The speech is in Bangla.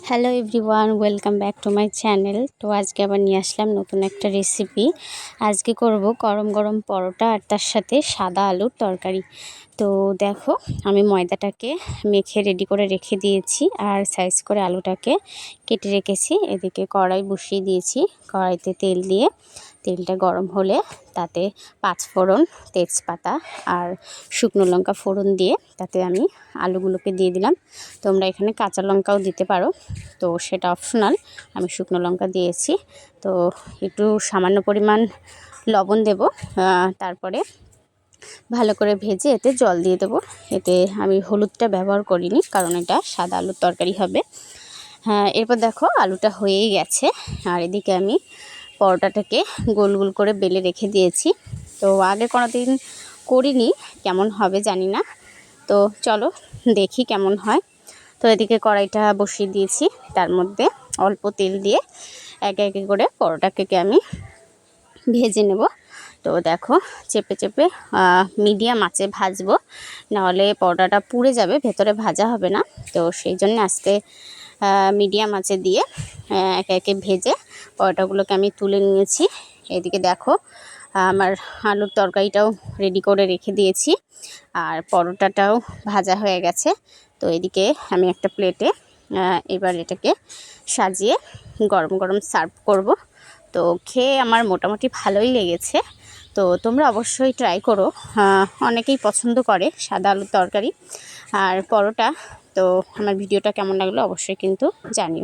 Hello everyone, welcome back to my channel. তো আজকে আবার নিয়ে আসলাম নতুন একটা রেসিপি। আজকে করব গরম গরম পরোটা আর তার সাথে সাদা আলুর তরকারি। তো দেখো, আমি ময়দাটাকে মেখে রেডি করে রেখে দিয়েছি আর সাইজ করে আলুটাকে কেটে রেখেছি। এদিকে কড়াই বসিয়ে দিয়েছি। কড়াইতে তেল দিয়ে তেলটা গরম হলে তাতে 5 ফোড়ন, তেজপাতা আর শুকনো লঙ্কা ফোড়ন দিয়ে তাতে আমি আলুগুলোকে দিয়ে দিলাম। তোমরা এখানে কাঁচা লঙ্কাও দিতে পারো, তো সেটা অপশনাল। আমি শুকনো লঙ্কা দিয়েছি। তো একটু সামান্য পরিমাণ লবণ দেব, তারপরে ভালো করে ভেজে এতে জল দিয়ে দেবো। এতে আমি হলুদটা ব্যবহার করিনি, কারণ এটা সাদা আলুর তরকারি হবে। এরপর দেখো, আলুটা হয়েই গেছে। আর এদিকে আমি পরোটাটাকে গোল গোল করে বেলে রেখে দিয়েছি। তো আগে কোনো দিন করিনি, কেমন হবে জানি না। তো চলো দেখি কেমন হয়। তো এদিকে কড়াইটা বসিয়ে দিয়েছি, তার মধ্যে অল্প তেল দিয়ে একে একে করে পরোটাকে আমি ভেজে নেব। তো দেখো, চেপে চেপে মিডিয়াম আঁচে ভাজবো, নাহলে পরোটাটা পুড়ে যাবে, ভেতরে ভাজা হবে না। তো সেই জন্য আস্তে মিডিয়াম আঁচে দিয়ে একে একে ভেজে পরোটাগুলোকে আমি তুলে নিয়েছি। এদিকে দেখো, আমার আলুর তরকারিটাও রেডি করে রেখে দিয়েছি আর পরোটাটাও ভাজা হয়ে গেছে। তো এদিকে আমি একটা প্লেটে এবার এটাকে সাজিয়ে গরম গরম সার্ভ করব। তো খেয়ে আমার মোটামুটি ভালোই লেগেছে। তো তোমরা অবশ্যই ট্রাই করো। অনেকেই পছন্দ করে সাদা আলুর তরকারি আর পরোটা। তো আমার ভিডিওটা কেমন লাগলো অবশ্যই কিন্তু জানিও।